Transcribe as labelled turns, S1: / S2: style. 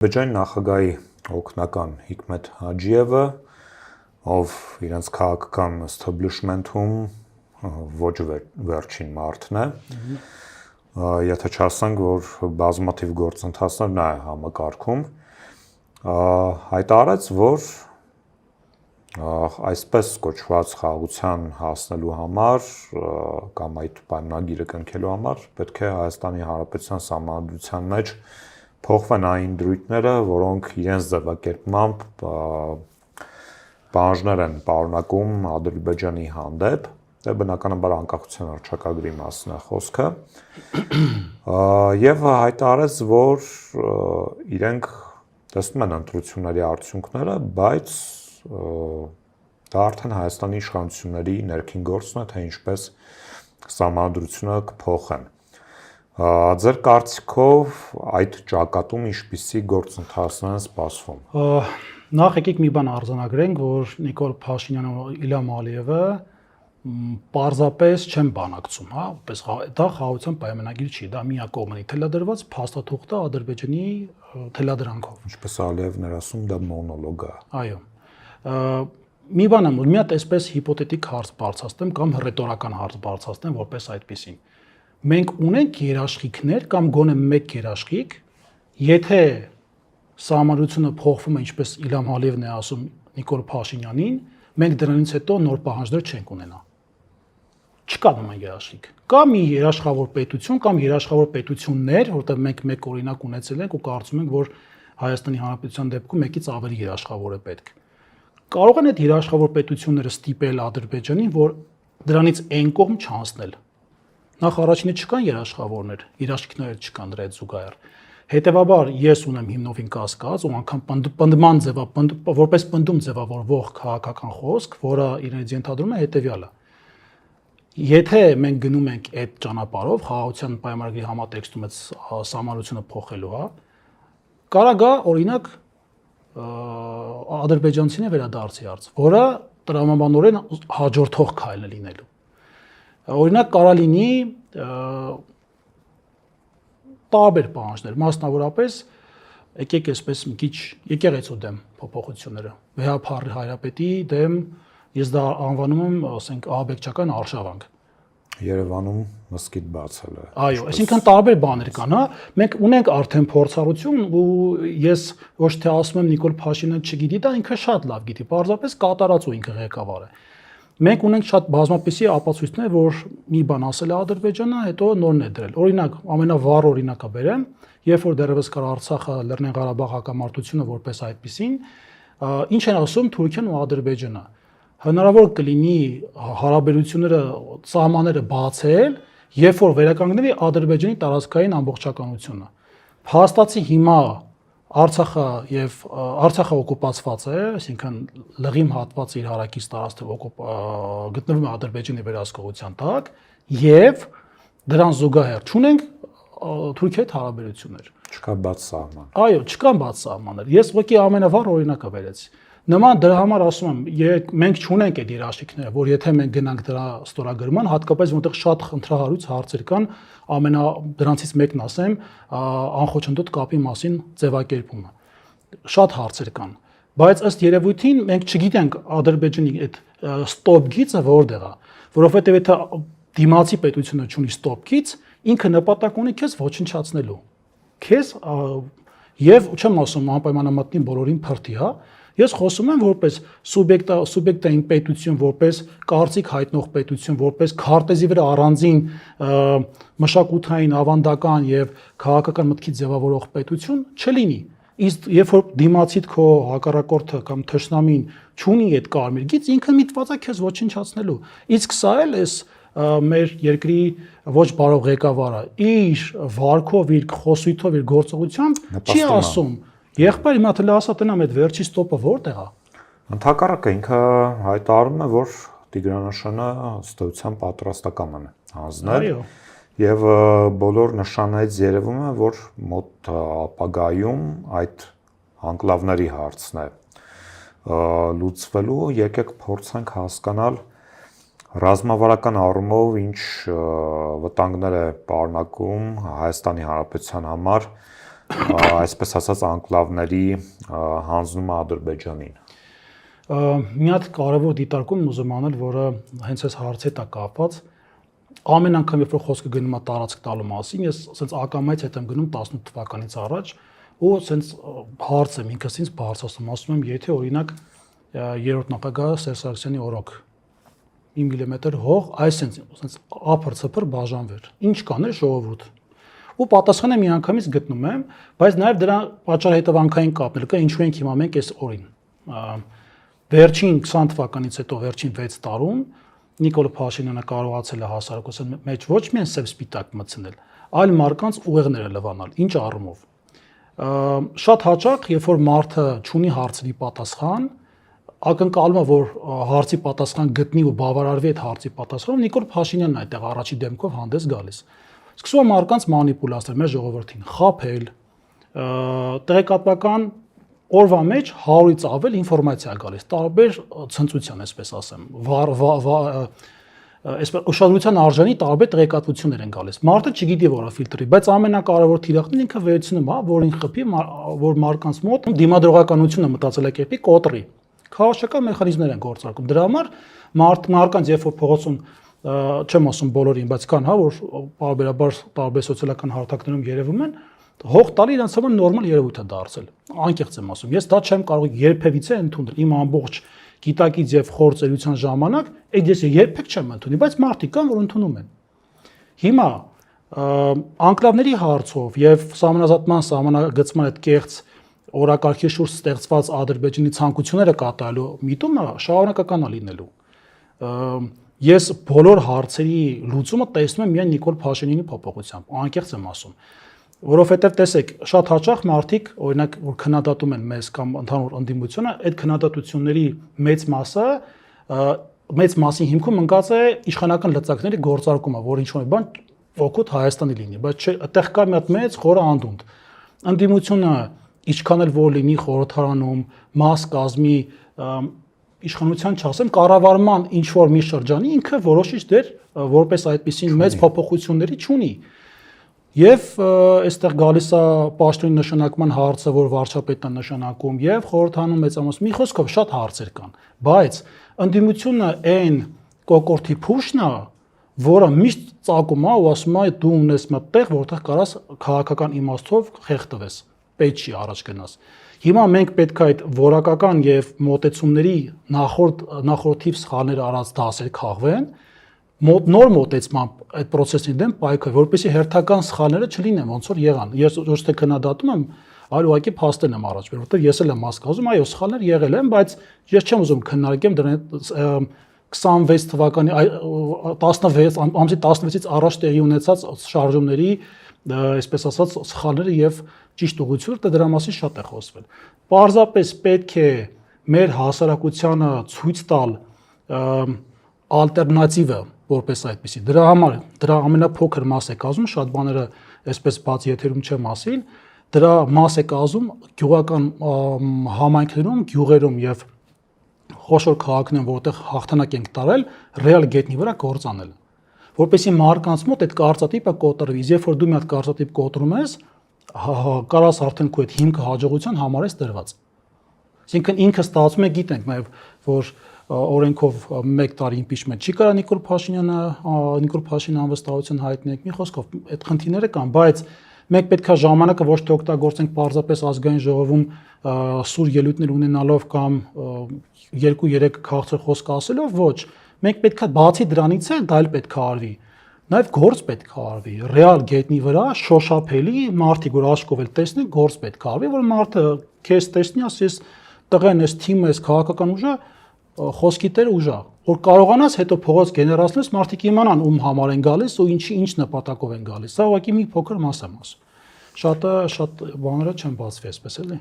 S1: Ադրբեջանի նախագահի օգնական Հիկմետ Հաջիևը, ով իրենց քաղաքական establishment-ում ոչ վերջին մարդն է, եթե չասենք, որ բազմաթիվ գործընթացներ նա է համակարգում, հայտարարեց, որ այսպես կոչված խաղաղության հասնելու համար կամ այդ պայմանագիրը կնքելու համար պետք է Հայաստանի Հանրապետության Սահմանադրության մեջ փոխվեն այն դրույթները, որոնք իրենց ձևակերպմամբ պահանջներ են պարունակում Ադրբեջանի հանդեպ, դա բնականաբար անկախության հռչակագրի մասին է խոսքը, եւ հայտարարեց, որ իրենք տեսնում են ընտրությունների արդյունքները, բայց դա արդեն Հայաստանի իշխանությունների ներքին գործն է, թե ինչպես սահմանադրությունը կփոխեն։ Ձեր կարծիքով այդ ճակատում ինչպիսի գործընթացներ են սպասվում։
S2: Նախ եկեք մի բան արձանագրենք, որ Նիկոլ Փաշինյանը ու Իլհամ Ալիևը պարզապես չեն բանակցում, հա, որպես դա խաղաղության պայմանագիր չի, դա միակողմանի թելադրված փաստաթուղթ է Ադրբեջանի թելադրանքով։
S1: Ինչպես Ալիևն էր ասում, դա մոնոլոգ է։
S2: Այո։ Մի բան եմ, մի հատ այսպես հիպոթետիկ հարց բարձրացնեմ կամ ռետորական հարց բարձրացնեմ, որպես այդպեսին։ Մենք ունենք երաշխիքներ կամ գոնե մեկ երաշխիք, եթե սահմանադրությունը փոխվում է, ինչպես Իլհամ Ալիևն է ասում Նիկոլ Փաշինյանին, մենք դրանից հետո նոր պահանջներ չենք ունենա։ Չկա նման երաշխիք։ Կա մի երաշխավոր պետություն կամ երաշխավոր պետություններ, որտեղ մենք մեկ օրինակ ունեցել ենք ու կարծում ենք, որ Հայաստանի Հանրապետության դեպքում մեկից ավելի երաշխավոր է պետք։ Կարող են այդ երաշխավոր պետությունները ստիպել Ադրբեջանին, որ դրանից այն կողմ չանցնել։ Նախ առաջինը չկան երաշխավորներ, երաշխիքներ չկան դրա հետ զուգահեռ։ Հետևաբար ես ունեմ հիմնովին կասկած ու անգամ պնդման որպես պնդում ձևավորվող քաղաքական խոսք, որը իրենց ենթադրում է հետևյալը։ Եթե մենք գնում ենք այդ ճանապարհով խաղաղության պայմանագրի համատեքստում այդ սահմանությունը փոխելու, հա, կարա գա օրինակ ադրբեջանցիների վերադարձի հարց, որը տրամաբանորեն հաջորդող քայլն է լինելու։ Օրինակ կարա լինի տարբեր պահանջներ, մասնավորապես եկեք այսպես մի քիչ եկեղեցու դեմ փոփոխությունները, Վեհափառ Հայրապետի դեմ ես դա անվանում եմ, ասենք, ահաբեկչական արշավանք։
S1: Երևանում մզկիթ բացել է։
S2: Այո, այսինքն տարբեր բաներ կան, հա։ Մենք ունենք արդեն փորձառություն ու ես ոչ թե ասում եմ Նիկոլ Փաշինյանը չգիտի, դա ինքը շատ լավ գիտի, պարզապես կատարած ու ինքը ղեկավար է։ Մենք ունենք շատ բազմապիսի ապացույցներ, որ մի բան ասել է Ադրբեջանը, հետո նորն է դրել։ Օրինակ, ամենավառ օրինակը բերեմ, երբ որ դեռևս կար Արցախը, Լեռնային Ղարաբաղ հակամարտությունը որպես այդպեսին, ինչ են ասում Թուրքիան ու Ադրբեջանը։ Հնարավոր կլինի հարաբերությունները, սահմանները բացել, երբ որ վերականգնվի Ադրբեջանի տարածքային ամբողջականությունը։ Փաստացի հիմա Արցախը օկուպացված է, այսինքն լղիմ հատվածը իր հարակից տարածքով գտնվում է Ադրբեջանի վերահսկողության տակ, եւ դրան զուգահեռ չունենք Թուրքիայի հետ հարաբերություններ։
S1: Չկա բաց սահման։
S2: Այո, չկան բաց սահմաններ։ Ես ուղղակի ամենավառ օրինակը վերեցի։ Նման դրա համար ասում եմ, մենք չունենք այդ երաշխիքները, որ եթե մենք գնանք դրա ստորագրման, հատկապես որտեղ շատ խնդրահարույց հարցեր կան, դրանցից մեկն ասեմ, անխոչնդոտ կապի մասին ձևակերպումը։ Շատ հարցեր կան, բայց ըստ երևույթին մենք չգիտենք Ադրբեջանի այդ ստոպ գիծը որտեղ է, որովհետև եթե դիմացի պետությունը չունի ստոպ գիծ, ինքը նպատակ ունի քեզ ոչնչացնելու։ Քեզ եւ չեմ ասում անպայմանամատնի բոլորին փրթի, հա։ Ես խոսում եմ որպես սուբյեկտային պետություն, որպես կարծիք հայտնող պետություն, որպես քարտեզի վրա առանձին մշակութային, ավանդական եւ քաղաքական մտքի ձևավորող պետություն չլինի։ Իսկ երբ որ դիմացիդ քո հակառակորդը կամ թշնամին չունի այդ կարմիր գիծ, ինքը միտված է քեզ ոչնչացնելու։ Իսկ սա էլ էս մեր երկրի ոչ բարող ղեկավարը իր վարքով, իր խոսույթով, իր գործողությամբ չի ասում եղբայր հիմա թե ասա տնամ այդ վերջի ստոպը որտեղ է։
S1: Ընդհակառակը ինքը հայտարարում է, որ Տիգրանաշյանը ըստ էության պատրաստական է հանձնել։
S2: Այո։
S1: Եվ բոլոր նշաններից երևում է, որ մոտ ապագայում այդ անկլավների հարցն է լուծվելու, եկեք փորձենք հասկանալ ռազմավարական առումով ինչ վտանգներ է պարունակում Հայաստանի Հանրապետության համար այսպես ասած անկլավների հանձնումը Ադրբեջանին։
S2: Մի հատ կարևոր դիտարկում ուզում անել, որը հենց այս հարցի հետ է կապված։ Ամեն անգամ երբ որ խոսքը գնում է տարածք տալու մասին, ես ասենց ակամայից հետ եմ գնում 18 թվականից առաջ ու ասենց հարց եմ ինքս ինձ բարձրացնում, ասում եմ, եթե օրինակ երրորդ նախագահ Սերժ Սարգսյանի օրոք 1 մմ հող այսպես ափր-ցփր բաժանվեր, ինչ կաներ ժողովուրդ։ Ու պատասխանը միանգամից գտնում եմ, բայց նաև դրա պատճառ-հետևանքային կապն կա, ինչու ենք հիմա մենք այս օրին։ Վերջին 20 թվականից հետո վերջին 6 տարում Նիկոլ Փաշինյանը կարողացել է հասարակության մեջ ոչ միայն սև-սպիտակ մտցնել, այլ մարկանց ուղեղները լվանալ, ինչ առումով։ Շատ հաճախ, երբ որ մարդը չունի հարցերի պատասխան, ակնկալում է, որ հարցի պատասխան գտնի ու բավարարվի այդ հարցի պատասխանով, Նիկոլ Փաշինյանն այդտեղ առաջի դեմքով հանդես գալիս։ Սկսում է մարկանց մանիպուլացնել մեր ժողովրդին, խաբել, տեղեկատվական օրվա մեջ 100-ից ավել ինֆորմացիա գալիս, տարբեր ցնծության, այսպես ասեմ, այսպես ուշադրության արժանի տարբեր տեղեկատվություններ են գալիս։ Մարդը չգիտի որը ֆիլտրի, բայց ամենակարևոր թիրախն ինքը վերցնում է, որին խփի, որ մարկանց մոտ դիմադրողականությունը մտածելակերպի կոտրի։ Քաոսական մեխանիզմներ են գործարկում։ Դրա համար մարկանց երբ որ փողոցում չեմ ասում բոլորին, բայց կան, հա, որ բարբերաբար տարբեր սոցիալական հարթակներում երևում են, հող տալի իրենց համար նորմալ երևույթ է դարձել։ Անկեղծ եմ ասում, ես դա չեմ կարող երբևիցե ընդունել իմ ամբողջ գիտակից եւ խորցելիության ժամանակ, այդ ես երբեք չեմ ընդունի, բայց մարդիկ կան, որ ընդունում են։ Հիմա անկլավների հարցով եւ սահմանազատման սահմանագծման այդ կեղծ օրակարգի շուրջ ստեղծված Ադրբեջանի ցանկությունները կատարելու միտումը շարունակական է լինելու։ Ես բոլոր հարցերի լուծումը տեսնում եմ միայն Նիկոլ Փաշինյանի փոփոխությամբ, անկեղծ եմ ասում, որովհետև տեսեք, շատ հաճախ մարդիկ, օրինակ, որ քննադատում են մեզ կամ ընդհանուր ընդդիմությունը, այդ քննադատությունների մեծ մասի հիմքում ընկած է իշխանական լծակների գործարկումը, որ ինչ-որ բան օգուտ Հայաստանի լինի, բայց չէ, այդտեղ կա մի հատ մեծ խորը անդունդ։ Ընդդիմությունը ինչքան էլ որ լինի խորհրդարանում, մաս կազմի իշխանության չասեմ, կառավարման ինչ որ մի շրջանի ինքը որոշիչ դեր որպես այդպեսին մեծ փոփոխությունների չունի։ Եվ այստեղ գալիս է պաշտոնի նշանակման հարցը, որ վարչապետն է նշանակում, եւ խորհրդանում մեծամասն մի խոսքով շատ հարցեր կան, բայց ընդդիմությունը այն կոկորտի փուշն է, որը միշտ ծակում է ու ասում է դու ունես մտտեղ, որտեղ կարաս քաղաքական իմաստով խեղդվես, պետք չի առաջ գնաս։ Հիմա մենք պետք է այդ որակական եւ մոտեցումների նախորդիվ սխալներ արած դասեր քաղվեն, նոր մոտեցմամբ այդ process-ի դեմ պայքար, որպեսզի հերթական սխալները չլինեն, ոնց որ եղան։ Ես ոչ թե քննադատում եմ, այլ ուղղակի փաստերն եմ առաջ բերում, որովհետեւ ես էլ եմ հասկանում, այո, սխալներ եղել են, բայց ես չեմ ուզում քննարկեմ դրանից 26 թվականի 16 ամսի 16-ից առաջ տեղի ունեցած շարժումների, այսպես ասած, սխալները եւ ճիշտ ուղղությունը, դրա մասին շատ է խոսվել։ Պարզապես պետք է մեր հասարակությանը ցույց տալ ալտերնատիվը որպես այդպեսի։ Դրա համար դրա ամենափոքր մաս է կազմում, շատ բաները այսպես բաց եթերում չեմ ասին, դրա մաս է կազմում գյուղական համայնքներում, գյուղերում եւ խոշոր քաղաքներում, որտեղ հաղթանակ ենք տարել, ռեալ գետնի վրա գործանել։ Որպեսզի մարկանց մոտ այդ կարծատիպը կոտրվի, երբ որ դու մի հատ կարծատիպ կոտրում ես, կարաս արդեն քո այդ հիմքը հաջողության համար ես դրված։ Այսինքն ինքը ստացվում է, գիտենք նաեւ, որ օրենքով 1 տարի իմպիչմենտ չի կարա Նիկոլ Փաշինյանը անվստահություն հայտնենք, մի խոսքով այդ խնդիրները կան, բայց մենք պետք է ժամանակը ոչ թե օգտագործենք պարզապես ազգային ժողովում սուր ելույթներ ունենալով կամ 2-3 քաղցր խոսք ասելով, ոչ, մենք պետք է բացի դրանից էլ դա էլ պետք է արվի, նաև գործ պետք է արվի, ռեալ գետնի վրա շոշափելի մարդիկ, որ աշխով էլ տեսնեն, գործ պետք է արվի, որ մարդը քեզ տեսնի, ասի, ես տղեն, ես թիմը, ես քաղաքական ուժը խոսքի տեր ուժա, որ կարողանաս հետո փողոց գեներացնես, մարդիկ իմանան ում համար են գալիս ու ինչ նպատակով են գալիս։ Սա ուղղակի մի փոքր մաս եմ ասում։ Շատ բաները չեն բացվի այսպես էլի։